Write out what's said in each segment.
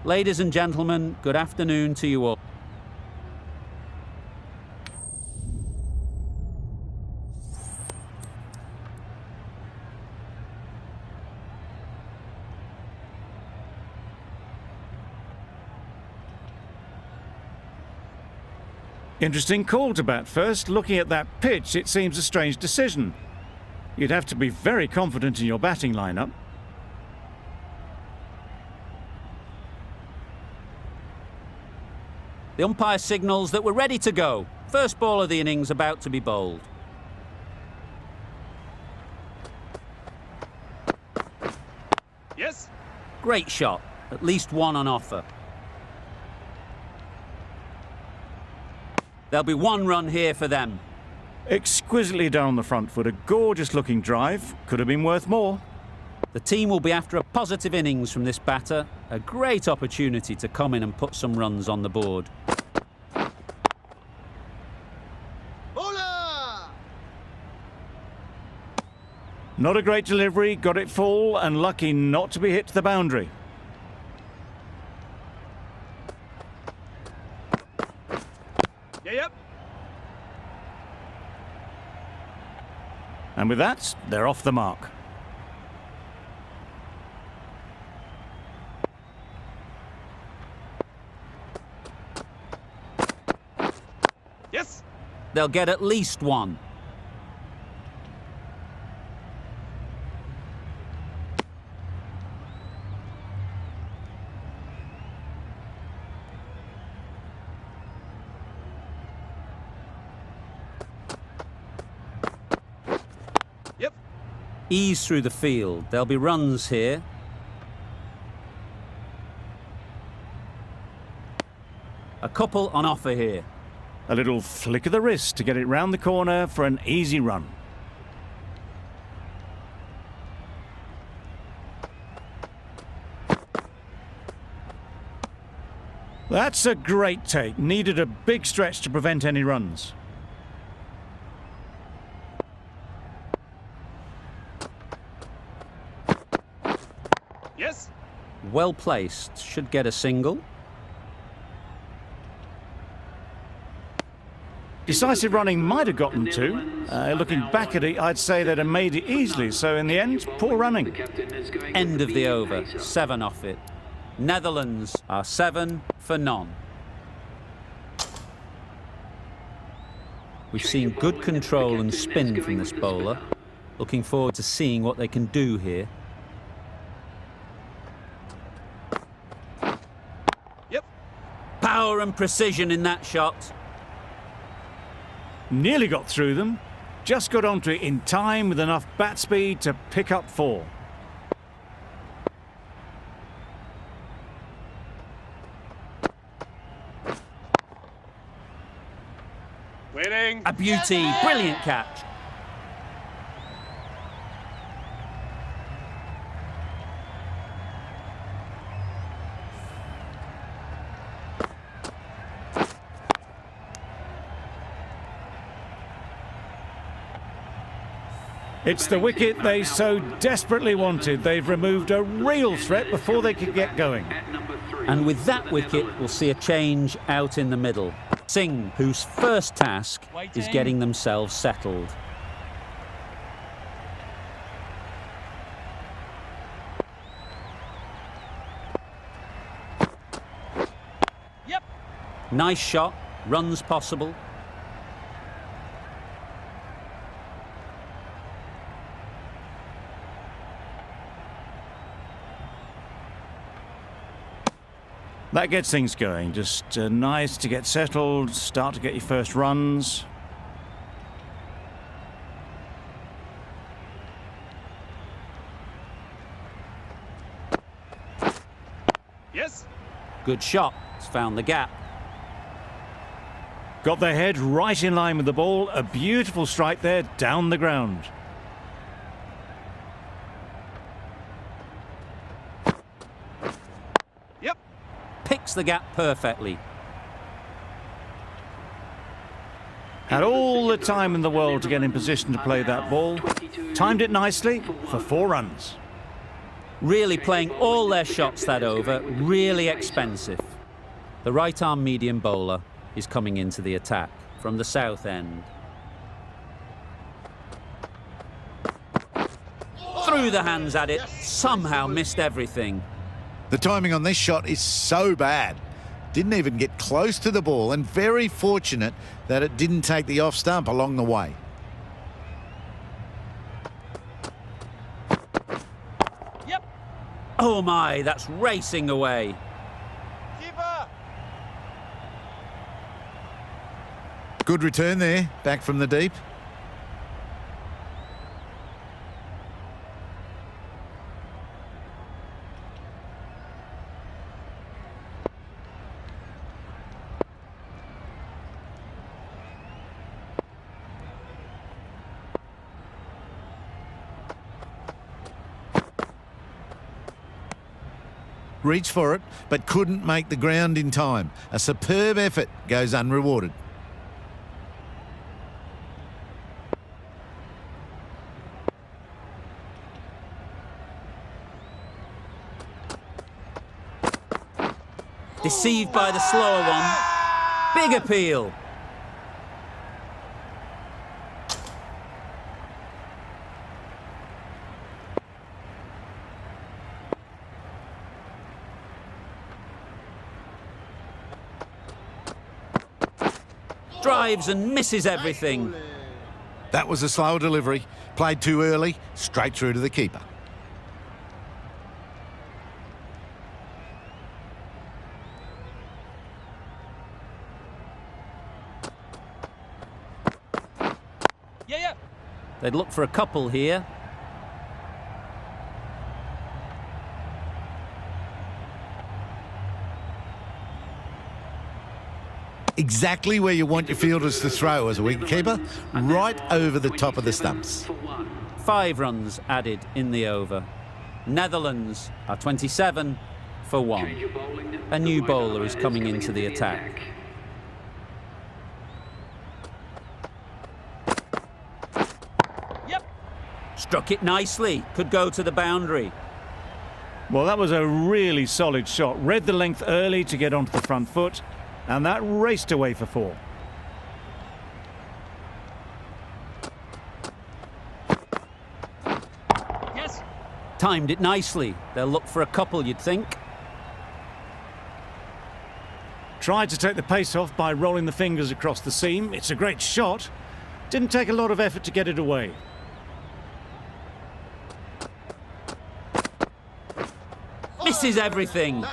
Ladies and gentlemen, good afternoon to you all. Interesting call to bat first. Looking at that pitch, it seems a strange decision. You'd have to be very confident in your batting lineup. The umpire signals that we're ready to go. First ball of the innings about to be bowled. Yes. Great shot. At least one on offer. There'll be one run here for them. Exquisitely down the front foot, a gorgeous looking drive. Could have been worth more. The team will be after a positive innings from this batter. A great opportunity to come in and put some runs on the board. Bowler! Not a great delivery, got it full and lucky not to be hit to the boundary. Yep. And with that, they're off the mark. Yes. They'll get at least one. Yep. Ease through the field. There'll be runs here. A couple on offer here. A little flick of the wrist to get it round the corner for an easy run. That's a great take. Needed a big stretch to prevent any runs. Yes. Well placed. Should get a single. Decisive running might have gotten two. Looking back at it, I'd say they'd have made it easily. So in the end, poor running. End of the over. 7 off it. Netherlands are 7 for none. We've seen good control and spin from this bowler. Looking forward to seeing what they can do here. Yep. Power and precision in that shot. Nearly got through them. Just got onto it in time with enough bat speed to pick up 4. Winning. A beauty. Brilliant catch. It's the wicket they so desperately wanted. They've removed a real threat before they could get going. And with that wicket, we'll see a change out in the middle. Singh, whose first task is getting themselves settled. Yep. Nice shot. Runs possible. That gets things going. Just nice to get settled, start to get your first runs. Yes. Good shot. It's found the gap. Got their head right in line with the ball. A beautiful strike there down the ground. Yep. Picks the gap perfectly. Had all the time in the world to get in position to play that ball. Timed it nicely for 4 runs. Really playing all their shots that over, really expensive. The right-arm medium bowler is coming into the attack from the south end. Threw the hands at it, somehow missed everything. The timing on this shot is so bad. Didn't even get close to the ball, and very fortunate that it didn't take the off stump along the way. Yep. Oh my, that's racing away. Keeper. Good return there, back from the deep. Reached for it, but couldn't make the ground in time. A superb effort goes unrewarded. Deceived by the slower one. Big appeal. Drives and misses everything. That was a slow delivery. Played too early, straight through to the keeper. Yeah. They'd look for a couple here. Exactly where you want your fielders to throw as a wicketkeeper, right over the top of the stumps. 5 runs added in the over. Netherlands are 27 for 1. A new bowler is coming into the attack. Yep. Struck it nicely, could go to the boundary. Well, that was a really solid shot. Read the length early to get onto the front foot, and that raced away for 4. Yes. Timed it nicely. They'll look for a couple, you'd think. Tried to take the pace off by rolling the fingers across the seam. It's a great shot. Didn't take a lot of effort to get it away. Misses everything.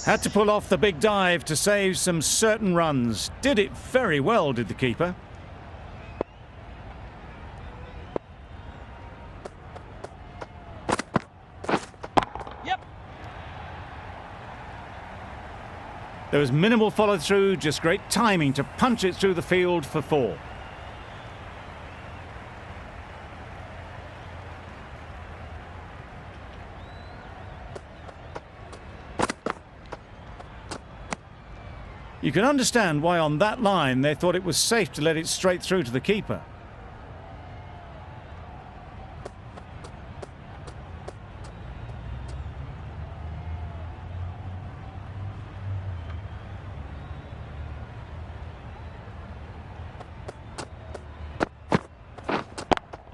Had to pull off the big dive to save some certain runs. Did it very well, did the keeper. Yep. There was minimal follow-through, just great timing to punch it through the field for 4. You can understand why on that line they thought it was safe to let it straight through to the keeper.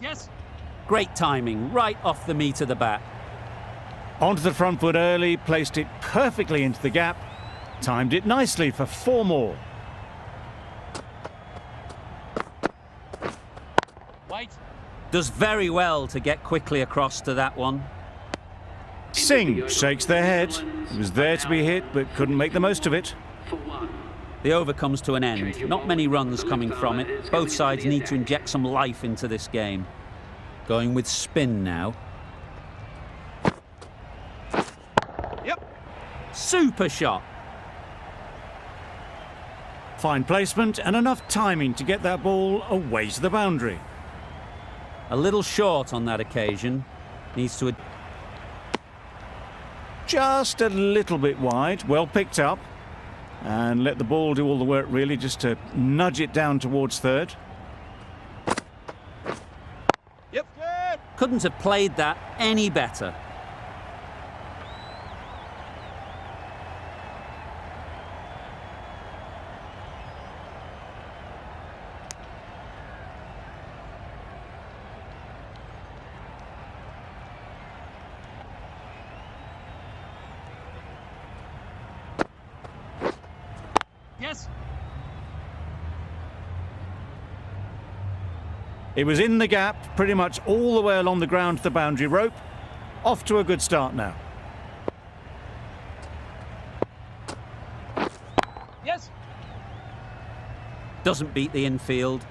Yes. Great timing, right off the meat of the bat. Onto the front foot early, placed it perfectly into the gap. Timed it nicely for 4 more. Wait. Does very well to get quickly across to that one. Singh shakes their head. It was there to be hit, but couldn't make the most of it. The over comes to an end. Not many runs coming from it. Both sides need to inject some life into this game. Going with spin now. Yep. Super shot. Fine placement and enough timing to get that ball away to the boundary. A little short on that occasion. Needs to... Just a little bit wide, well picked up. And let the ball do all the work really, just to nudge it down towards third. Yep. Good. Couldn't have played that any better. Yes. It was in the gap, pretty much all the way along the ground to the boundary rope. Off to a good start now. Yes. Doesn't beat the infield.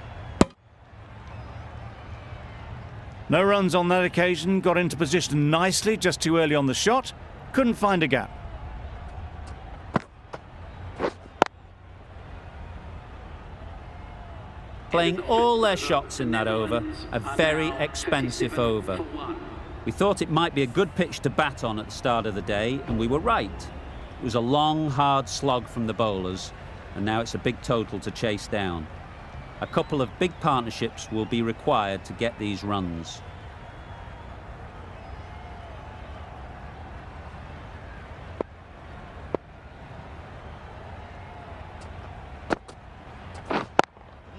No runs on that occasion, got into position nicely, just too early on the shot. Couldn't find a gap. Playing all their shots in that over, a very expensive over. We thought it might be a good pitch to bat on at the start of the day, and we were right. It was a long, hard slog from the bowlers, and now it's a big total to chase down. A couple of big partnerships will be required to get these runs.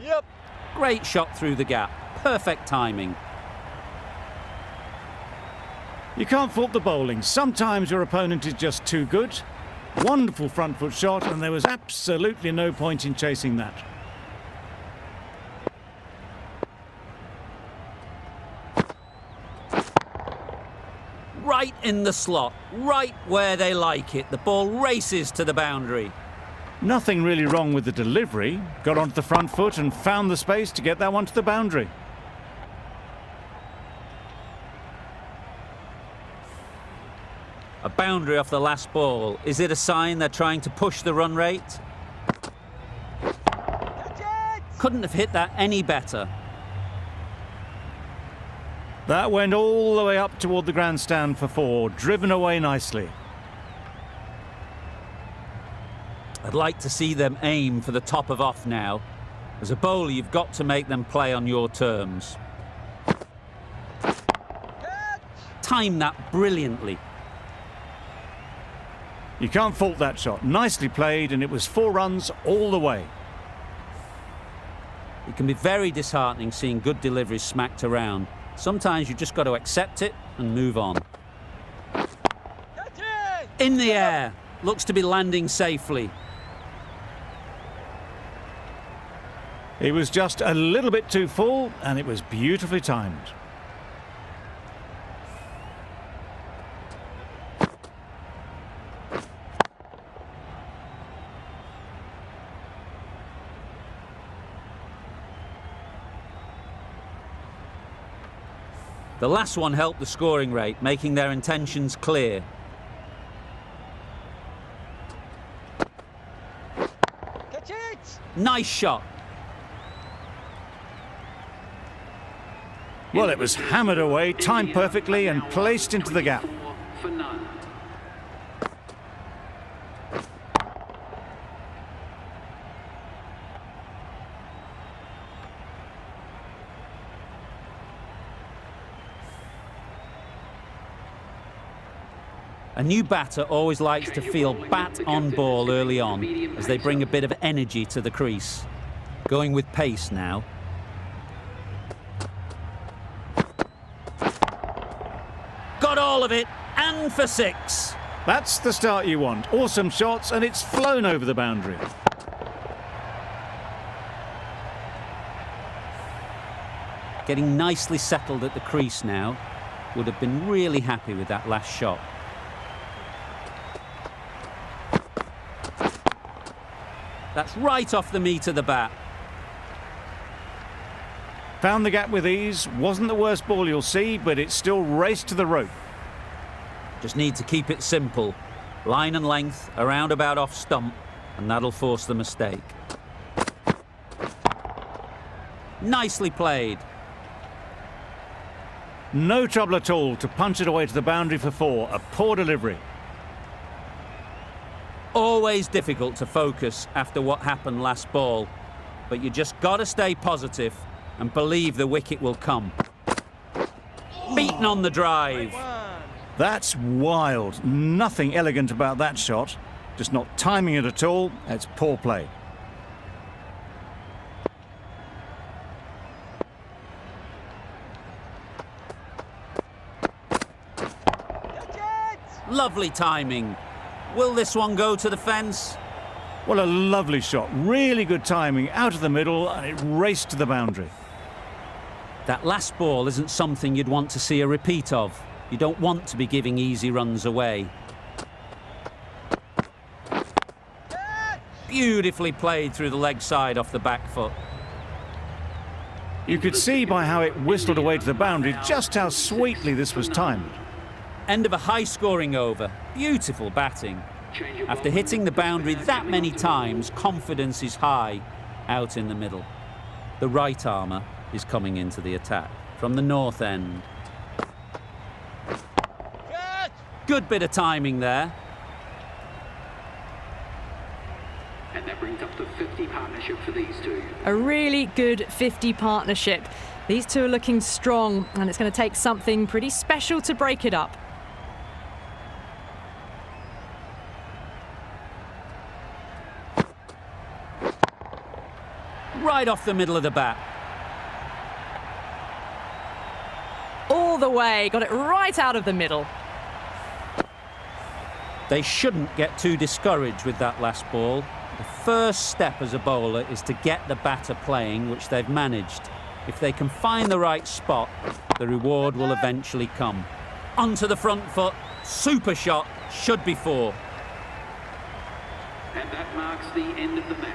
Yep. Great shot through the gap. Perfect timing. You can't fault the bowling. Sometimes your opponent is just too good. Wonderful front foot shot, and there was absolutely no point in chasing that. Right in the slot, right where they like it. The ball races to the boundary. Nothing really wrong with the delivery. Got onto the front foot and found the space to get that one to the boundary. A boundary off the last ball. Is it a sign they're trying to push the run rate? Catch it. Couldn't have hit that any better. That went all the way up toward the grandstand for 4, driven away nicely. I'd like to see them aim for the top of off now. As a bowler, you've got to make them play on your terms. Catch. Time that brilliantly. You can't fault that shot. Nicely played, and it was 4 runs all the way. It can be very disheartening seeing good deliveries smacked around. Sometimes you've just got to accept it and move on. Catch it. In the air. Looks to be landing safely. It was just a little bit too full, and it was beautifully timed. The last one helped the scoring rate, making their intentions clear. Catch it. Nice shot. Well, it was hammered away, timed perfectly, and placed into the gap. A new batter always likes to feel bat on ball early on, as they bring a bit of energy to the crease. Going with pace now. Got all of it, and for 6. That's the start you want. Awesome shots, and it's flown over the boundary. Getting nicely settled at the crease now. Would have been really happy with that last shot. That's right off the meat of the bat. Found the gap with ease. Wasn't the worst ball you'll see, but it still raced to the rope. Just need to keep it simple. Line and length, around about off stump, and that'll force the mistake. Nicely played. No trouble at all to punch it away to the boundary for 4. A poor delivery. Always difficult to focus after what happened last ball, but you just got to stay positive and believe the wicket will come. Beaten on the drive. That's wild. Nothing elegant about that shot. Just not timing it at all. It's poor play. Catch it. Lovely timing. Will this one go to the fence? Well, a lovely shot. Really good timing out of the middle, and it raced to the boundary. That last ball isn't something you'd want to see a repeat of. You don't want to be giving easy runs away. Beautifully played through the leg side off the back foot. You could see by how it whistled away to the boundary just how sweetly this was timed. End of a high-scoring over. Beautiful batting. After hitting the boundary that many times, confidence is high out in the middle. The right armour is coming into the attack from the north end. Catch! Good bit of timing there. And that brings up the 50 partnership for these two. A really good 50 partnership. These two are looking strong, and it's going to take something pretty special to break it up. Right off the middle of the bat. All the way, got it right out of the middle. They shouldn't get too discouraged with that last ball. The first step as a bowler is to get the batter playing, which they've managed. If they can find the right spot, the reward will eventually come. Onto the front foot, super shot, should be 4. And that marks the end of the match.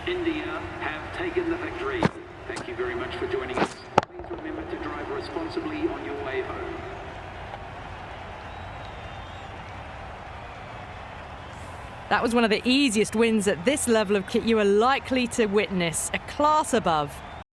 India have taken the victory. Thank you very much for joining us. Please remember to drive responsibly on your way home. That was one of the easiest wins at this level of kit you are likely to witness. A class above.